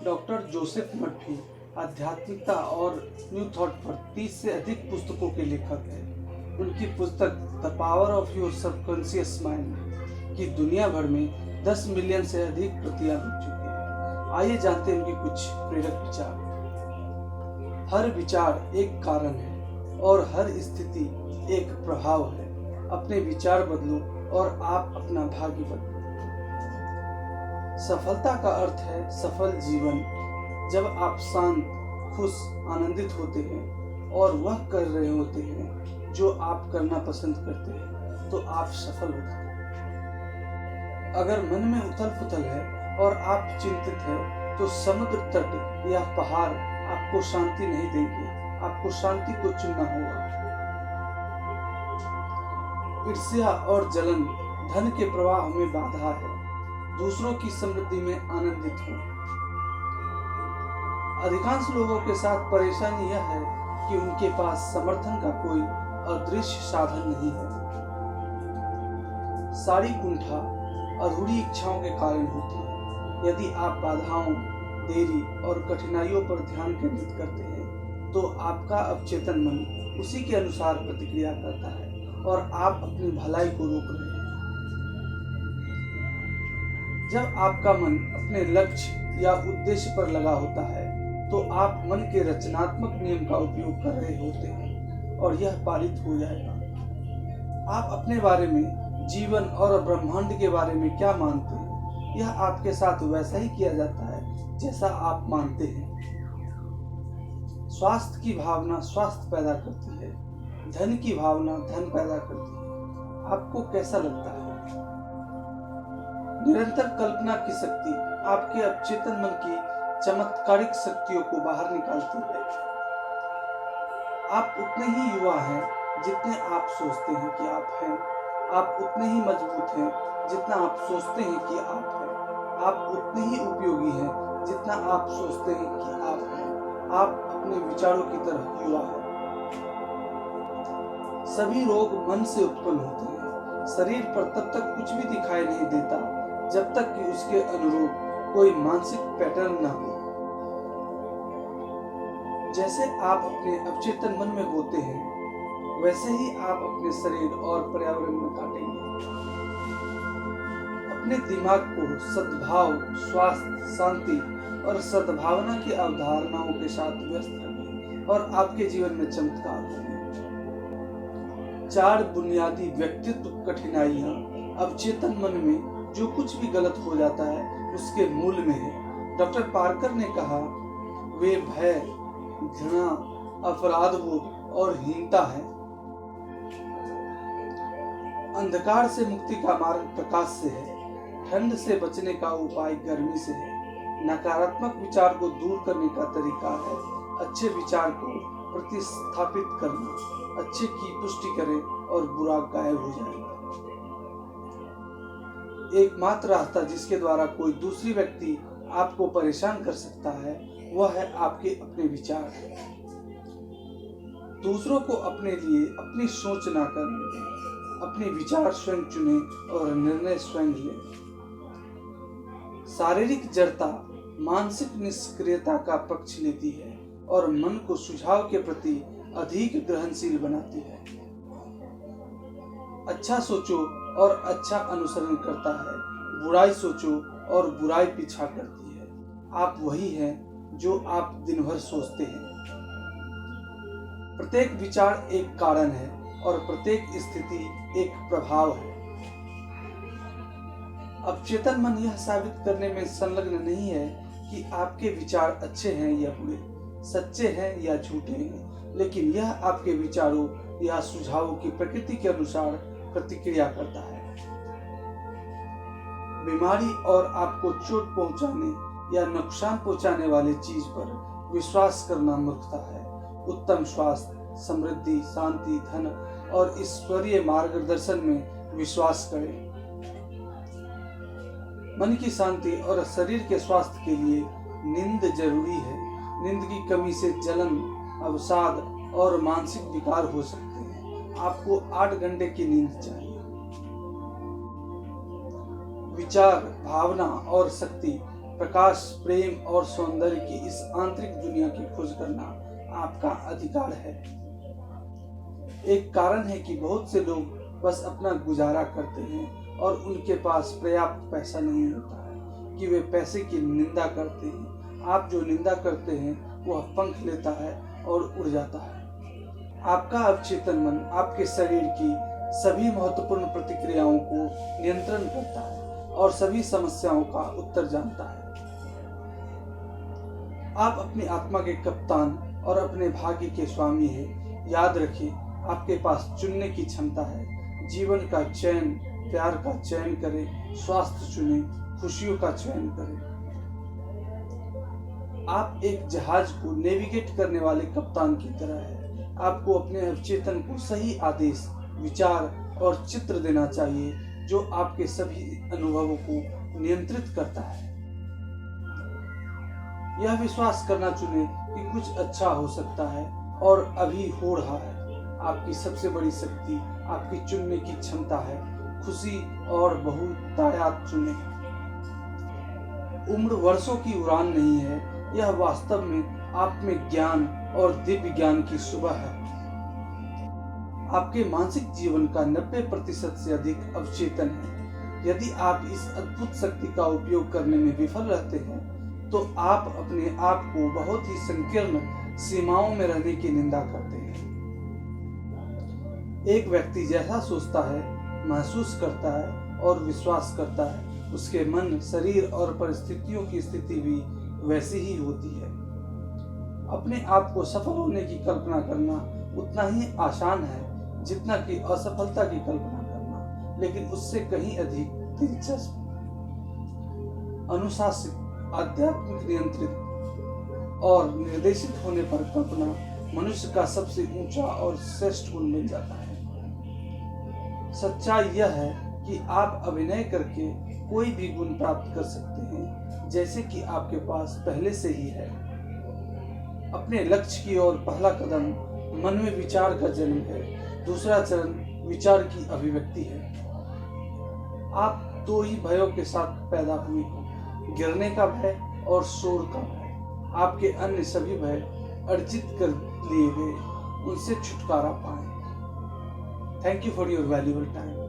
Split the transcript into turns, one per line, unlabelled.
Doctor Joseph Murphy आध्यात्मिकता और new thought पर 30 से अधिक पुस्तकों के लेखक हैं। उनकी पुस्तक the power of your subconscious mind की दुनिया भर में 10 मिलियन से अधिक प्रतियां बिक चुकी हैं। आइए जानते हैं उनके कुछ प्रेरक विचार। हर विचार एक कारण है और हर स्थिति एक प्रभाव है। अपने विचार बदलो और आप अपना भाग्य बदलो। सफलता का अर्थ है सफल जीवन। जब आप शांत, खुश, आनंदित होते हैं और वह कर रहे होते हैं जो आप करना पसंद करते हैं तो आप सफल होते हैं। अगर मन में उथल पुथल है और आप चिंतित हैं तो समुद्र तट या पहाड़ आपको शांति नहीं देंगे। आपको शांति को चुनना होगा। ईर्ष्या और जलन धन के प्रवाह में बाधा है। दूसरों की समृद्धि में आनंदित हो। अधिकांश लोगों के साथ परेशानी यह है कि उनके पास समर्थन का कोई अदृश्य साधन नहीं है। सारी कुंठा अधूरी इच्छाओं के कारण होती है। यदि आप बाधाओं, देरी और कठिनाइयों पर ध्यान केंद्रित करते हैं तो आपका अवचेतन मन उसी के अनुसार प्रतिक्रिया करता है और आप अपनी भलाई को रोक रहे हैं। जब आपका मन अपने लक्ष्य या उद्देश्य पर लगा होता है तो आप मन के रचनात्मक नियम का उपयोग कर रहे होते हैं और यह पारित हो जाएगा। आप अपने बारे में, जीवन और ब्रह्मांड के बारे में क्या मानते हैं, यह आपके साथ वैसा ही किया जाता है जैसा आप मानते हैं। स्वास्थ्य की भावना स्वास्थ्य पैदा करती है। धन की भावना धन पैदा करती है। आपको कैसा लगता है? निरंतर कल्पना की शक्ति आपके अवचेतन मन की चमत्कारिक शक्तियों को बाहर निकालती है। आप उतने ही युवा हैं जितने आप सोचते हैं कि आप हैं। आप उतने ही मजबूत हैं जितना आप सोचते हैं कि आप हैं। आप उतने ही उपयोगी हैं जितना आप सोचते हैं कि आप हैं। आप अपने विचारों की तरह युवा हैं। सभी रोग मन से उत्पन्न होते हैं। शरीर पर तब तक कुछ भी दिखाई नहीं देता जब तक कि उसके अनुरूप कोई मानसिक पैटर्न न हो। जैसे आप अपने अवचेतन मन में बोते हैं वैसे ही आप अपने शरीर और पर्यावरण में काटेंगे। अपने दिमाग को सद्भाव, स्वास्थ्य, शांति और सद्भावना की अवधारणाओं के साथ व्यस्त रखें और आपके जीवन में चमत्कार होंगे। 4 बुनियादी व्यक्तित्व कठिनाइयां अवचेतन मन में जो कुछ भी गलत हो जाता है उसके मूल में है। डॉक्टर पार्कर ने कहा, वे भय, घृणा, अपराधबोध और हीनता है। अंधकार से मुक्ति का मार्ग प्रकाश से है। ठंड से बचने का उपाय गर्मी से है। नकारात्मक विचार को दूर करने का तरीका है अच्छे विचार को प्रतिस्थापित करना। अच्छे की पुष्टि करें और बुरा गायब हो जाएगा। एकमात्र रास्ता जिसके द्वारा कोई दूसरी व्यक्ति आपको परेशान कर सकता है वह है आपके अपने विचार। दूसरों को अपने लिए अपनी सोच ना करें। अपने विचार स्वयं चुने और निर्णय स्वयं लें। शारीरिक जड़ता मानसिक निष्क्रियता का पक्ष लेती है और मन को सुझाव के प्रति अधिक ग्रहणशील बनाती है। अच्छा सोचो और अच्छा अनुसरण करता है। बुराई सोचो और बुराई पीछा करती है। आप वही हैं जो आप दिन भर सोचते हैं। प्रत्येक विचार एक कारण है और प्रत्येक स्थिति एक प्रभाव है। अवचेतन मन यह साबित करने में संलग्न नहीं है कि आपके विचार अच्छे हैं या बुरे, सच्चे हैं या झूठे हैं, लेकिन यह आपके विचारों या सुझावों की प्रकृति के अनुसार प्रतिक्रिया करता है। बीमारी और आपको चोट पहुंचाने या नुकसान पहुंचाने वाली चीज पर विश्वास करना मूर्खता है। उत्तम स्वास्थ्य, समृद्धि, शांति, धन और ईश्वरीय मार्गदर्शन में विश्वास करें। मन की शांति और शरीर के स्वास्थ्य के लिए नींद जरूरी है। नींद की कमी से जलन, अवसाद और मानसिक विकार हो सकते हैं। आपको 8 घंटे की नींद चाहिए। विचार, भावना और शक्ति प्रकाश, प्रेम और सौंदर्य की इस आंतरिक दुनिया की खोज करना आपका अधिकार है। एक कारण है कि बहुत से लोग बस अपना गुजारा करते हैं और उनके पास पर्याप्त पैसा नहीं होता है कि वे पैसे की निंदा करते हैं। आप जो निंदा करते हैं वह पंख लेता है और उड़ जाता है। आपका अवचेतन मन आपके शरीर की सभी महत्वपूर्ण प्रतिक्रियाओं को नियंत्रण करता है और सभी समस्याओं का उत्तर जानता है। आप अपनी आत्मा के कप्तान और अपने भाग्य के स्वामी हैं। याद रखिए, आपके पास चुनने की क्षमता है। जीवन का चयन, प्यार का चयन करें, स्वास्थ्य चुनें, खुशियों का चयन करें। आप एक जहाज को नेविगेट करने वाले कप्तान की तरह हैं। आपको अपने अवचेतन को सही आदेश, विचार और चित्र देना चाहिए जो आपके सभी अनुभवों को नियंत्रित करता है। यह विश्वास करना चुनें कि कुछ अच्छा हो सकता है और अभी हो रहा है। आपकी सबसे बड़ी शक्ति आपकी चुनने की क्षमता है। खुशी और बहुतायत चुनें। उम्र वर्षों की उड़ान नहीं है, यह वास्तव में आप में ज्ञान और दिव्य ज्ञान की सुबह है। आपके मानसिक जीवन का 90% से अधिक अवचेतन है। यदि आप इस अद्भुत शक्ति का उपयोग करने में विफल रहते हैं तो आप अपने आप को बहुत ही संकीर्ण सीमाओं में रहने की निंदा करते हैं। एक व्यक्ति जैसा सोचता है, महसूस करता है और विश्वास करता है, उसके मन, शरीर और परिस्थितियों की स्थिति भी वैसी ही होती है। अपने आप को सफल होने की कल्पना करना उतना ही आसान है जितना कि असफलता की कल्पना करना, लेकिन उससे कहीं अधिक दिलचस्प। अनुशासित, आध्यात्मिक, नियंत्रित और निर्देशित होने पर कल्पना मनुष्य का सबसे ऊंचा और श्रेष्ठ गुण बन जाता है। सच्चाई यह है कि आप अभिनय करके कोई भी गुण प्राप्त कर सकते हैं, जैसे कि आपके पास पहले से ही है। अपने लक्ष्य की ओर पहला कदम मन में विचार का जन्म है। दूसरा चरण विचार की अभिव्यक्ति है। आप दो ही भयों के साथ पैदा हुए हो, गिरने का भय और शोर का भय। आपके अन्य सभी भय अर्जित कर लिए गए, उनसे छुटकारा पाएं। Thank you for your valuable time.